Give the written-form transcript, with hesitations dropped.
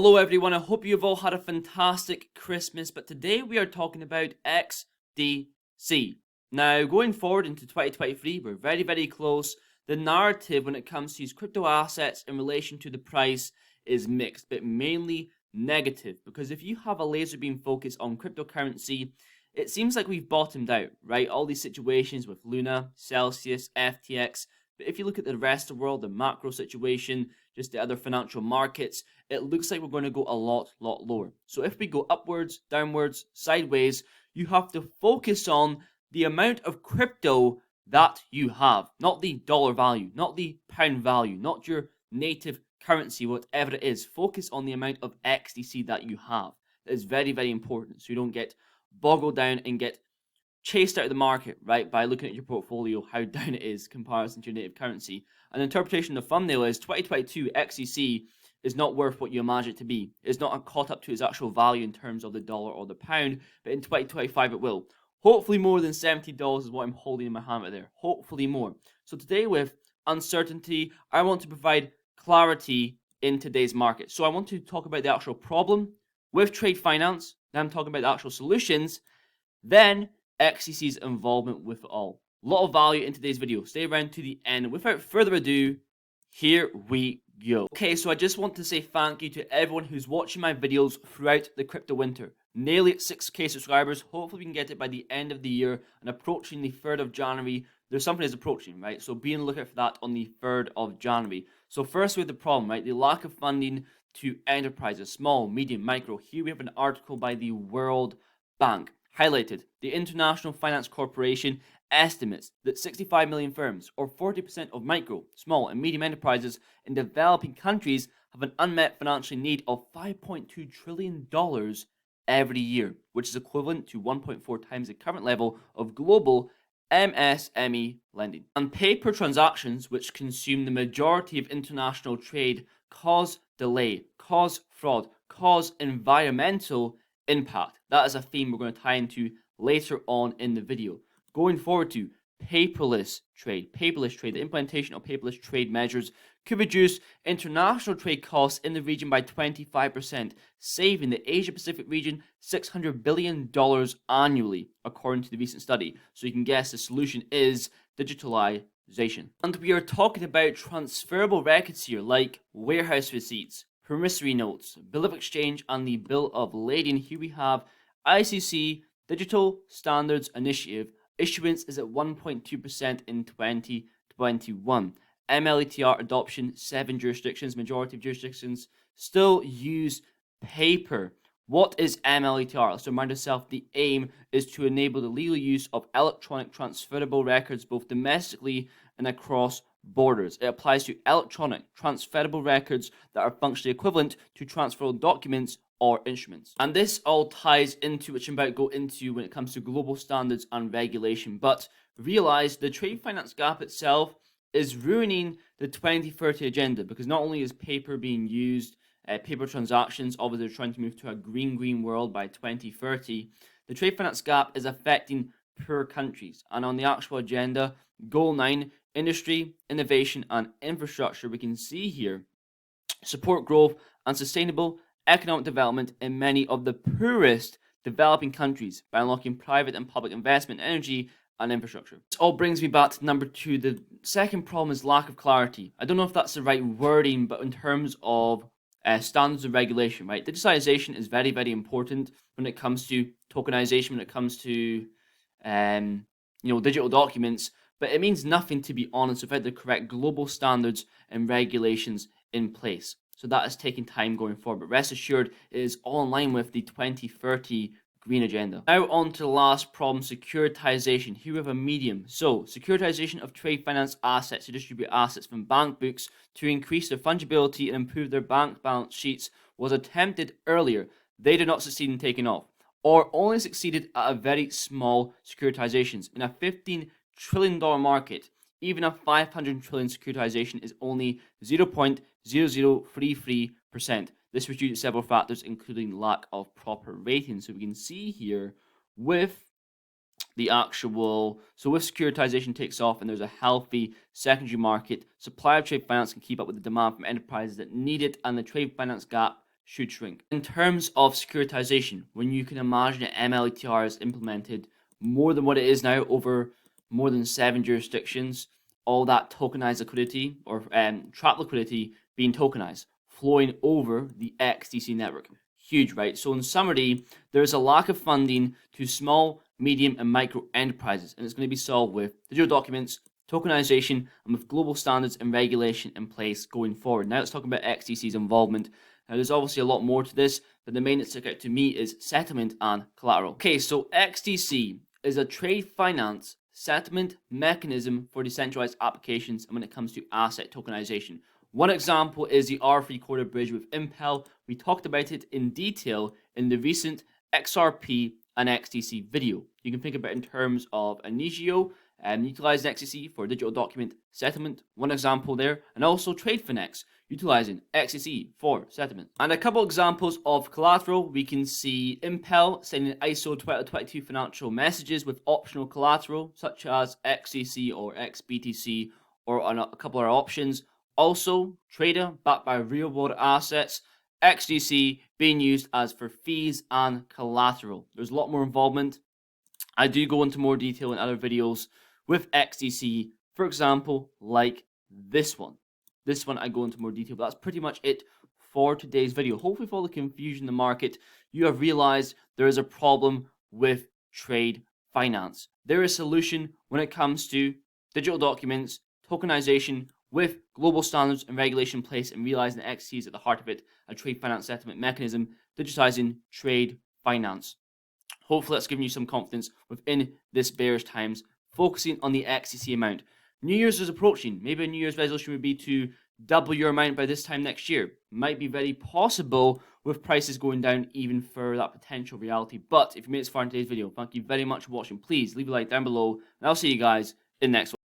Hello everyone, I hope you've all had a fantastic Christmas, but today we are talking about XDC. Now, going forward into 2023, we're very close. The narrative when it comes to these crypto assets in relation to the price is mixed, but mainly negative, because if you have a laser beam focus on cryptocurrency, it seems like we've bottomed out, right? All these situations with Luna, Celsius, FTX, but if you look at the rest of the world, the macro situation, just the other financial markets, it looks like we're going to go a lot lower. So if we go upwards, downwards, sideways, you have to focus on the amount of crypto that you have, not the dollar value, not the pound value, not your native currency, whatever it is. Focus on the amount of XDC that you have. That is very important, so you don't get boggled down and get chased out of the market, right, by looking at your portfolio, how down it is comparison to your native currency. An interpretation of the thumbnail is 2022 XDC is not worth what you imagine it to be. It's not caught up to its actual value in terms of the dollar or the pound, but in 2025 it will. Hopefully more than $70 is what I'm holding in my hand right there. Hopefully more. So today, with uncertainty, I want to provide clarity in today's market. So I want to talk about the actual problem with trade finance. Then I'm talking about the actual solutions. Then XDC's involvement with it all. A lot of value in today's video. Stay around to the end. Without further ado, here we go. Okay, so I just want to say thank you to everyone who's watching my videos throughout the crypto winter. Nearly at 6K subscribers. Hopefully we can get it by the end of the year, and approaching the 3rd of January. There's something is approaching, right? So be on the lookout for that on the 3rd of January. So first we have the problem, right? The lack of funding to enterprises, small, medium, micro. Here we have an article by the World Bank. Highlighted, the International Finance Corporation estimates that 65 million firms, or 40% of micro, small, and medium enterprises in developing countries have an unmet financial need of $5.2 trillion every year, which is equivalent to 1.4 times the current level of global MSME lending. And paper transactions, which consume the majority of international trade, cause delay, cause fraud, cause environmental impact. That is a theme we're going to tie into later on in the video. Going forward to paperless trade. Paperless trade. The implementation of paperless trade measures could reduce international trade costs in the region by 25%, saving the Asia-Pacific region $600 billion annually, according to the recent study. So you can guess the solution is digitalization. And we are talking about transferable records here, like warehouse receipts, promissory notes, bill of exchange, and the bill of lading. Here we have ICC Digital Standards Initiative. Issuance is at 1.2% in 2021. MLETR adoption, 7 jurisdictions. Majority of jurisdictions still use paper. What is MLETR? Let's remind ourselves the aim is to enable the legal use of electronic transferable records both domestically and across borders. It applies to electronic transferable records that are functionally equivalent to transferable documents or instruments. And this all ties into, which I'm about to go into when it comes to global standards and regulation. But realize the trade finance gap itself is ruining the 2030 agenda, because not only is paper being used, paper transactions, obviously they're trying to move to a green world by 2030. The trade finance gap is affecting poor countries. And on the actual agenda, goal 9, industry, innovation, and infrastructure, we can see here support growth and sustainable economic development in many of the poorest developing countries by unlocking private and public investment in energy and infrastructure. This all brings me back to number 2. The second problem is lack of clarity. I don't know if that's the right wording, but in terms of standards and regulation, right? Digitalization is very important when it comes to tokenization, when it comes to digital documents, but it means nothing, to be honest, without the correct global standards and regulations in place. So that is taking time going forward, but rest assured it is all in line with the 2030 green agenda. Now on to the last problem, securitization. Here we have a medium. So securitization of trade finance assets to distribute assets from bank books to increase their fungibility and improve their bank balance sheets was attempted earlier. They did not succeed in taking off, or only succeeded at a very small securitizations. In a $15 trillion market, even a 500 trillion securitization is only 0.0033%. This was due to several factors, including lack of proper rating. So we can see here with the actual, so if securitization takes off and there's a healthy secondary market, supply of trade finance can keep up with the demand from enterprises that need it, and the trade finance gap should shrink. In terms of securitization, when you can imagine that MLETR is implemented more than what it is now over more than 7 jurisdictions, all that tokenized liquidity or trap liquidity being tokenized, flowing over the XDC network. Huge, right? So in summary, there's a lack of funding to small, medium, and micro enterprises, and it's going to be solved with digital documents, tokenization, and with global standards and regulation in place going forward. Now let's talk about XDC's involvement. Now there's obviously a lot more to this, but the main that stuck out to me is settlement and collateral. Okay, so XDC is a trade finance settlement mechanism for decentralized applications and when it comes to asset tokenization. One example is the R3 quarter bridge with Impel. We talked about it in detail in the recent XRP and XDC video. You can think about it in terms of Inigio utilizing XDC for digital document settlement, one example there, and also TradeFinex utilizing XDC for settlement. And a couple examples of collateral, we can see Impel sending ISO 2022 financial messages with optional collateral such as XDC or XBTC or a couple of options. Also, Trader backed by real world assets, XDC being used as for fees and collateral. There's a lot more involvement. I do go into more detail in other videos with XDC, for example, like this one. This one I go into more detail, but that's pretty much it for today's video. Hopefully with all the confusion in the market, you have realized there is a problem with trade finance. There is a solution when it comes to digital documents, tokenization, with global standards and regulation in place and realizing that XDC is at the heart of it, a trade finance settlement mechanism, digitizing trade finance. Hopefully that's given you some confidence within this bearish times, focusing on the XDC amount. New Year's is approaching. Maybe a New Year's resolution would be to double your amount by this time next year. Might be very possible with prices going down even further, that potential reality. But if you made it this far in today's video, thank you very much for watching. Please leave a like down below, and I'll see you guys in the next one.